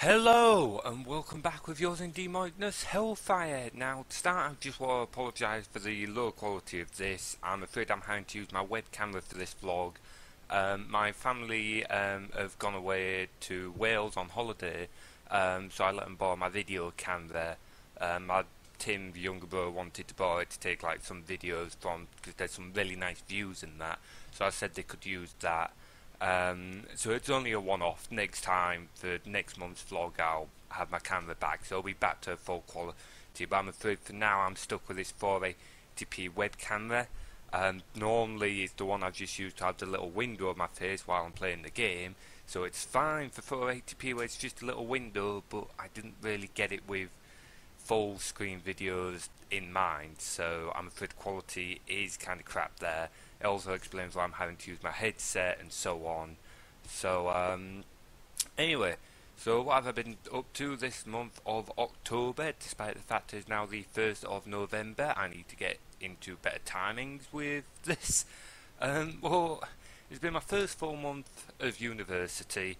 Hello and welcome back with yours indeed, Magnus Hellfire. Now to start, I just want to apologise for the low quality of this. I'm afraid I'm having to use my web camera for this vlog. My family have gone away to Wales on holiday, so I let them borrow my video camera. Tim, the younger brother, wanted to borrow it to take like some videos from, because there's some really nice views in that, so I said they could use that. So it's only a one-off. Next time, for next month's vlog, I'll have my camera back, so I'll be back to full quality, but I'm afraid for now I'm stuck with this 480p web camera. Normally it's the one I've just used to have the little window of my face while I'm playing the game, so it's fine for 480p where it's just a little window, but I didn't really get it with full screen videos in mind, so I'm afraid quality is kind of crap there. It also explains why I'm having to use my headset and so on. So anyway, so what have I been up to this month of October? Despite the fact it's now the 1st of November, I need to get into better timings with this. Well, it's been my first full month of university.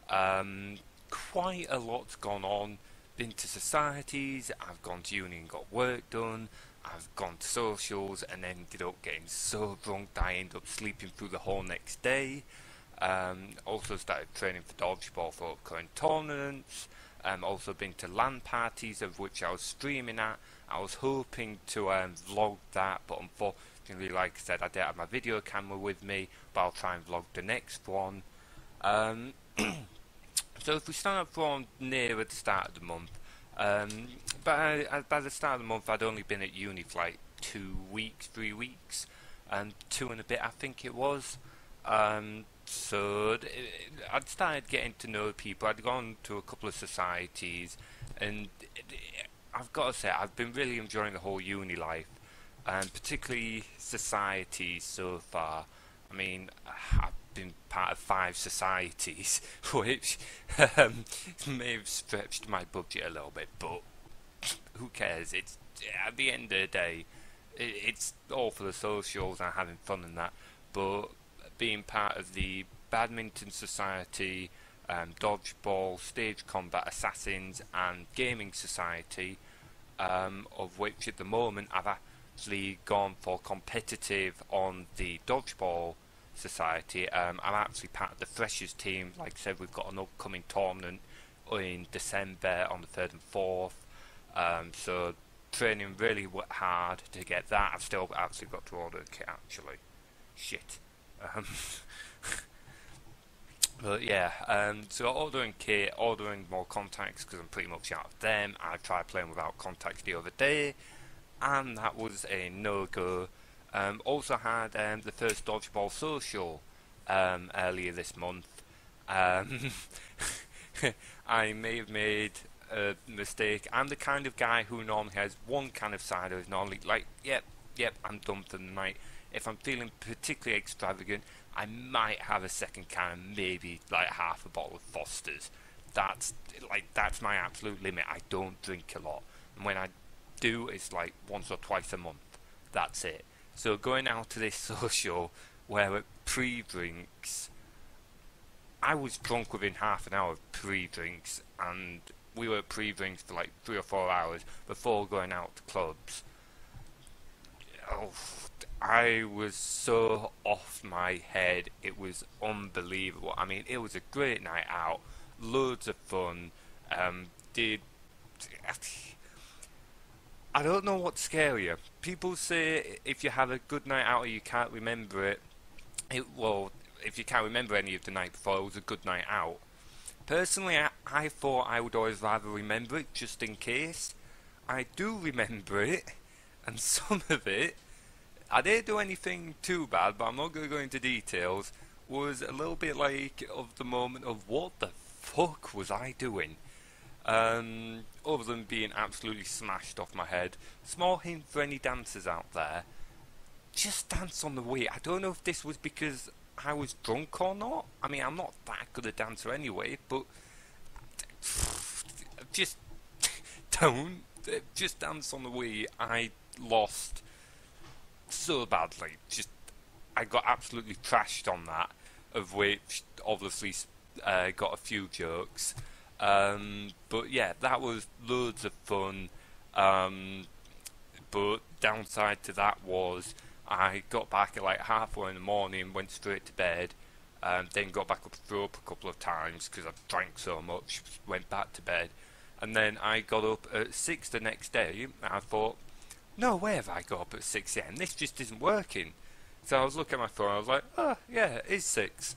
Quite a lot's gone on. Been to societies, I've gone to uni and got work done, I've gone to socials and ended up getting so drunk that I ended up sleeping through the whole next day. Also started training for dodgeball for upcoming tournaments. Also been to LAN parties, of which I was streaming at. I was hoping to vlog that, but unfortunately, like I said, I didn't have my video camera with me, but I'll try and vlog the next one. So if we start from nearer the start of the month, by the start of the month I'd only been at uni for like 2 weeks, 3 weeks, 2 and a bit I think it was. So I'd started getting to know people. I'd gone to a couple of societies, and I've got to say I've been really enjoying the whole uni life, and particularly societies so far. I mean, I've been part of 5 societies, which may have stretched my budget a little bit, but who cares? It's at the end of the day, it's all for the socials and having fun and that. But being part of the badminton society, dodgeball, stage combat, assassins, and gaming society, of which at the moment I've actually gone for competitive on the dodgeball society. I'm actually part of the freshers team. Like I said, we've got an upcoming tournament in December on the 3rd and 4th, so training really hard to get that. I've still actually got to order a kit actually. Shit. But yeah, so ordering kit, ordering more contacts because I'm pretty much out of them. I tried playing without contacts the other day and that was a no-go. Also had the first dodgeball social earlier this month. I may have made a mistake. I'm the kind of guy who normally has one can of cider, is normally like, yep, I'm done for the night. If I'm feeling particularly extravagant, I might have a second can and maybe like half a bottle of Foster's. That's my absolute limit. I don't drink a lot, and when I do, it's like once or twice a month. That's it. So going out to this social where at pre-drinks, I was drunk within half an hour of pre-drinks, and we were at pre-drinks for like 3 or 4 hours before going out to clubs. Oh, I was so off my head, it was unbelievable. I mean, it was a great night out, loads of fun. I don't know what's scarier. People say if you have a good night out or you can't remember it, well, if you can't remember any of the night before, it was a good night out. Personally, I thought I would always rather remember it just in case. I do remember it, and some of it, I didn't do anything too bad, but I'm not going to go into details, was a little bit like of the moment of what the fuck was I doing? Other than being absolutely smashed off my head. Small hint for any dancers out there, just dance on the way. I don't know if this was because I was drunk or not. I mean, I'm not that good a dancer anyway, but just don't, just dance on the way. I lost so badly. I got absolutely trashed on that, of which obviously got a few jokes. But yeah, that was loads of fun. Um, but downside to that was I got back at like half 1 in the morning, went straight to bed, then got back up, threw up a couple of times because I drank so much, went back to bed, and then I got up at 6 the next day, and I thought, no way have I got up at 6 a.m, this just isn't working. So I was looking at my phone, I was like, oh yeah, it is 6.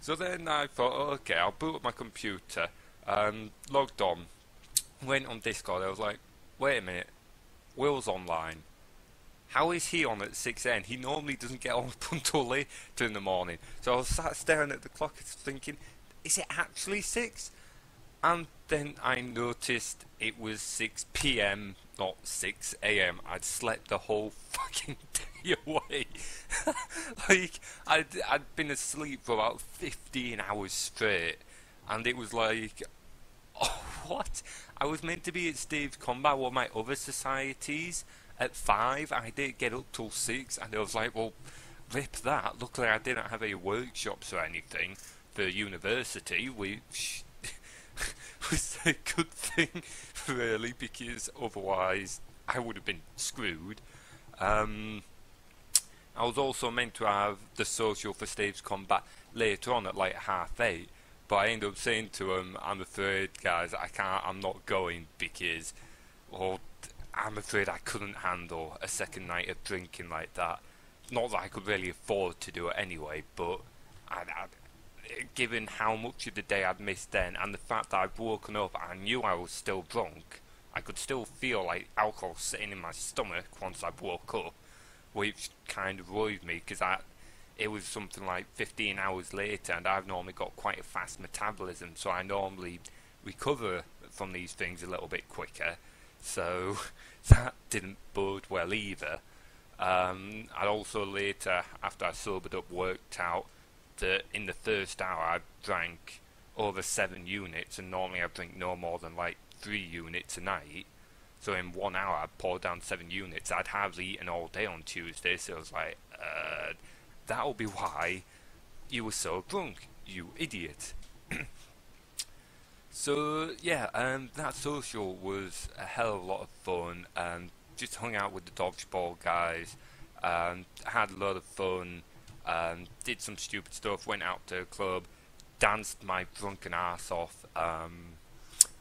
So then I thought, oh, okay, I'll boot up my computer, logged on, went on Discord, I was like, wait a minute, Will's online. How is he on at 6 a.m? He normally doesn't get on until later in the morning. So I was sat staring at the clock thinking, is it actually 6? And then I noticed it was 6 p.m, not 6 a.m. I'd slept the whole fucking day away. Like, I'd been asleep for about 15 hours straight. And it was like, oh, what? I was meant to be at Stage Combat, one of my other societies, at 5. I didn't get up till 6, and I was like, well, rip that. Luckily, I didn't have any workshops or anything for university, which was a good thing, really, because otherwise I would have been screwed. I was also meant to have the social for Stage Combat later on at like 8:30. But I ended up saying to him, I'm afraid, guys, I'm not going because, well, I'm afraid I couldn't handle a second night of drinking like that. Not that I could really afford to do it anyway, but given how much of the day I'd missed then, and the fact that I'd woken up, I knew I was still drunk. I could still feel like alcohol sitting in my stomach once I woke up, which kind of worried me because it was something like 15 hours later, and I've normally got quite a fast metabolism, so I normally recover from these things a little bit quicker. So that didn't bode well either. I also later, after I sobered up, worked out that in the first hour I drank over 7 units, and normally I drink no more than like 3 units a night. So in 1 hour I poured down 7 units. I'd hardly eaten all day on Tuesday, so I was like, that'll be why you were so drunk, you idiot. So yeah, that social was a hell of a lot of fun. Just hung out with the dodgeball guys, had a lot of fun, did some stupid stuff, went out to a club, danced my drunken ass off,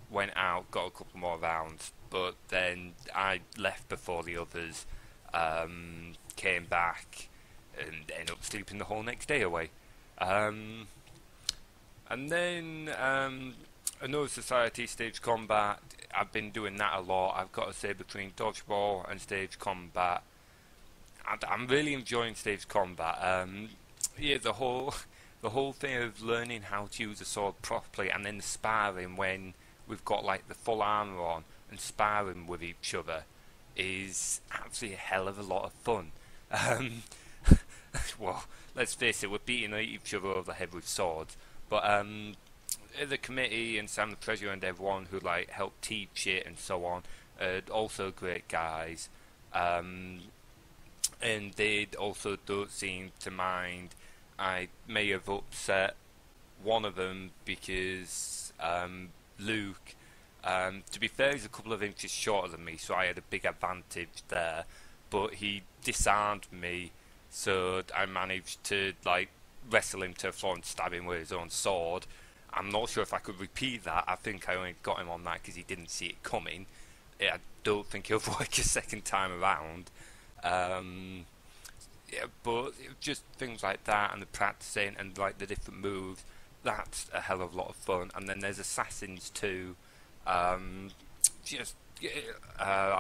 went out, got a couple more rounds, but then I left before the others, came back, and ended up sleeping the whole next day away. And then another society, Stage Combat. I've been doing that a lot. I've got to say, between dodgeball and Stage Combat, I'm really enjoying Stage Combat. Yeah, the whole thing of learning how to use a sword properly, and then sparring when we've got like the full armor on and sparring with each other is actually a hell of a lot of fun. Well, let's face it, we're beating each other over the head with swords, but the committee and Sam the Treasurer and everyone who like helped teach it and so on, also great guys, and they also don't seem to mind. I may have upset one of them because Luke, to be fair, he's a couple of inches shorter than me, so I had a big advantage there, but he disarmed me, so I managed to like wrestle him to the floor and stab him with his own sword. I'm not sure if I could repeat that. I think I only got him on that because he didn't see it coming. I don't think he'll work a second time around. Yeah, but just things like that, and the practicing and like the different moves, that's a hell of a lot of fun. And then there's Assassins too. I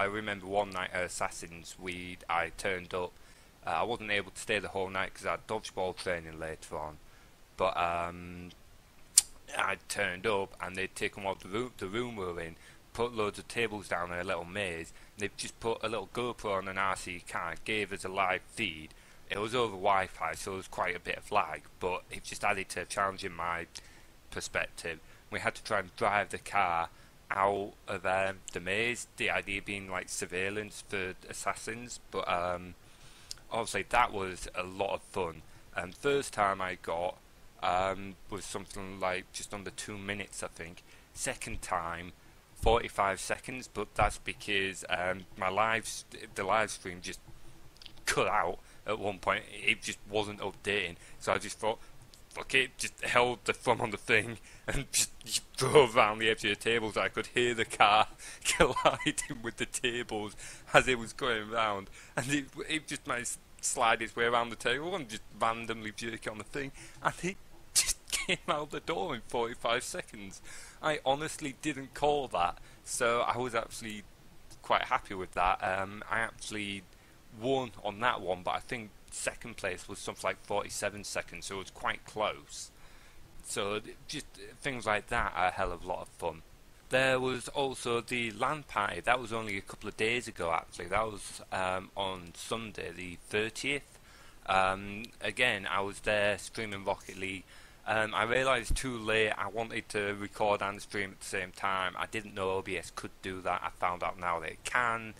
remember one night at Assassins, I turned up. I wasn't able to stay the whole night because I had dodgeball training later on, but I turned up and they'd taken what the room we were in, put loads of tables down in a little maze, and they'd just put a little GoPro on an RC car, gave us a live feed. It was over Wi-Fi, so there was quite a bit of lag, but it just added to a challenge in my perspective. We had to try and drive the car out of the maze, the idea being like surveillance for assassins, but obviously that was a lot of fun. First time I got was something like just under 2 minutes, I think. second time 45 seconds, but that's because the live stream just cut out at one point. It just wasn't updating, so I just thought, fuck it, just held the thumb on the thing and just drove around the edge of the tables. I could hear the car colliding with the tables as it was going round, and it just managed to slide its way around the table and just randomly jerk on the thing, and it just came out the door in 45 seconds. I honestly didn't call that, so I was actually quite happy with that. I actually won on that one, but I think second place was something like 47 seconds, so it was quite close. So just things like that are a hell of a lot of fun. There was also the LAN party. That was only a couple of days ago, actually. That was on Sunday the 30th. Again, I was there streaming Rocket League. I realised too late I wanted to record and stream at the same time. I didn't know OBS could do that. I found out now that it can.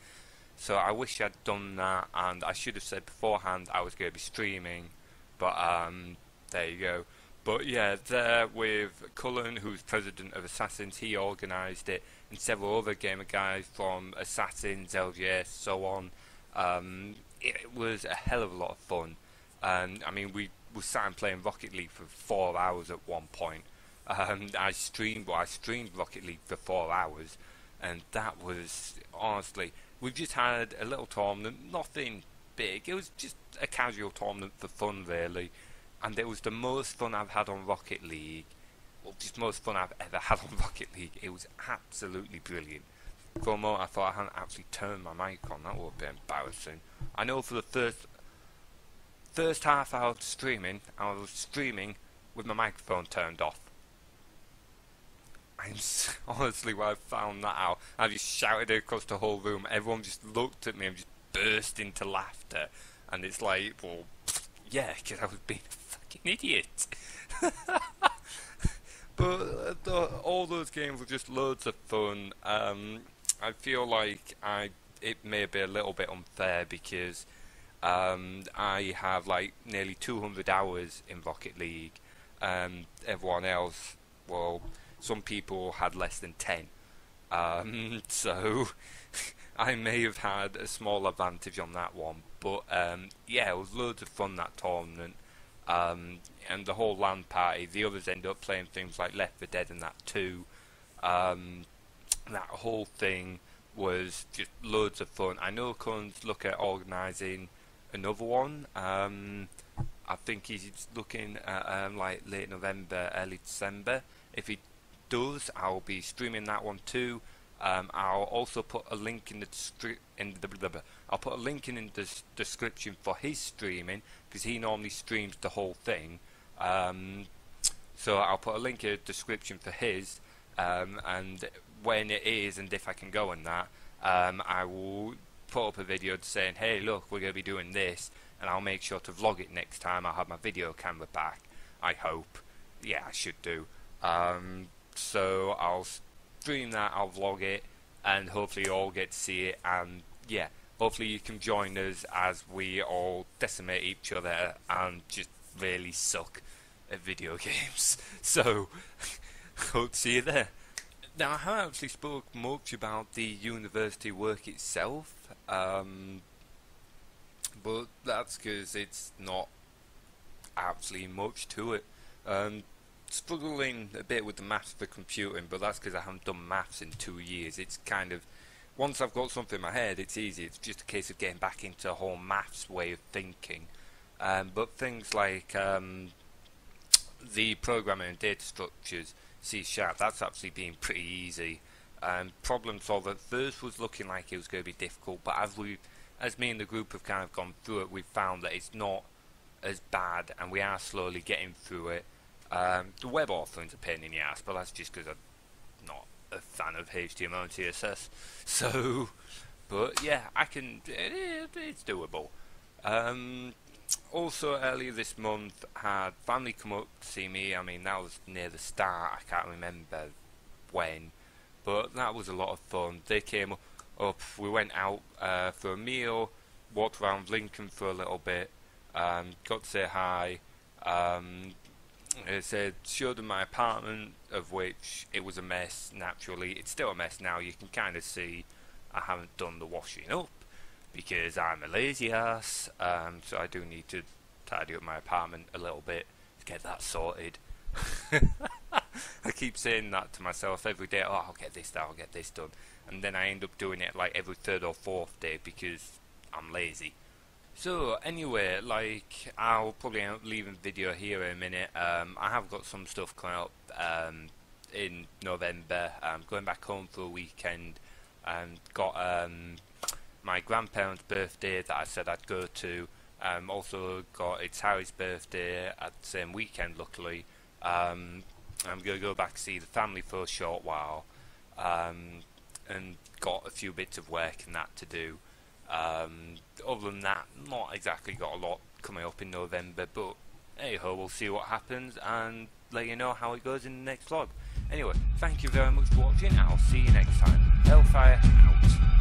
So I wish I'd done that, and I should have said beforehand I was going to be streaming. But there you go. But yeah, there with Cullen, who's president of Assassins, he organised it, and several other gamer guys from Assassins, LGS, so on. It was a hell of a lot of fun. And I mean, we sat and playing Rocket League for 4 hours at one point. I streamed Rocket League for 4 hours, and that was, honestly, we've just had a little tournament, nothing big. It was just a casual tournament for fun, really. And it was the most fun I've had on Rocket League. Well, just most fun I've ever had on Rocket League. It was absolutely brilliant. For a moment I thought I hadn't actually turned my mic on. That would be embarrassing. I know for the first half hour of streaming, I was streaming with my microphone turned off. Honestly, when I found that out, I just shouted it across the whole room. Everyone just looked at me and just burst into laughter. And it's like, well, yeah, because I was being a fucking idiot. But all those games were just loads of fun. I feel like it may be a little bit unfair because I have like nearly 200 hours in Rocket League, and everyone else, well, some people had less than 10. So I may have had a small advantage on that one. But yeah, it was loads of fun, that tournament. And the whole LAN party, the others end up playing things like Left 4 Dead and that too. That whole thing was just loads of fun. I know Cohen's looking at organising another one. I think he's looking at like late November, early December. If he does, I'll be streaming that one too. I'll also put a link in the I'll put a link in the description for his streaming, because he normally streams the whole thing. So I'll put a link in the description for his, and when it is and if I can go on that, I will put up a video saying, hey look, we're going to be doing this, and I'll make sure to vlog it next time. I'll have my video camera back, I hope. Yeah, I should do. So I'll stream that, I'll vlog it, and hopefully you all get to see it, and yeah, hopefully you can join us as we all decimate each other and just really suck at video games. So hope to see you there. Now, I haven't actually spoke much about the university work itself, but that's because it's not actually much to it. Struggling a bit with the maths for computing, but that's because I haven't done maths in 2 years. It's kind of, once I've got something in my head, it's easy. It's just a case of getting back into a whole maths way of thinking. But things like the programming and data structures, C#, that's actually been pretty easy. Problem solved at first was looking like it was going to be difficult, but as me and the group have kind of gone through it, we've found that it's not as bad, and we are slowly getting through it. The web authoring's a pain in the ass, but that's just because I'm not a fan of HTML and CSS. So, but yeah, it's doable. Also, earlier this month, had family come up to see me. I mean, that was near the start. I can't remember when, but that was a lot of fun. They came up. We went out for a meal, walked around Lincoln for a little bit, got to say hi. It said, showed them my apartment, of which it was a mess. Naturally, it's still a mess now. You can kind of see I haven't done the washing up because I'm a lazy ass. So I do need to tidy up my apartment a little bit to get that sorted. I keep saying that to myself every day. Oh, I'll get this done, I'll get this done, and then I end up doing it like every third or fourth day because I'm lazy. So anyway, like, I'll probably end up leaving the video here in a minute. I have got some stuff coming up in November. I'm going back home for a weekend and got my grandparents' birthday that I said I'd go to. Also got it's Harry's birthday at the same weekend, luckily. I'm going to go back to see the family for a short while, and got a few bits of work and that to do. Other than that, not exactly got a lot coming up in November, but hey ho, we'll see what happens and let you know how it goes in the next vlog. Anyway, thank you very much for watching, I'll see you next time. Hellfire out.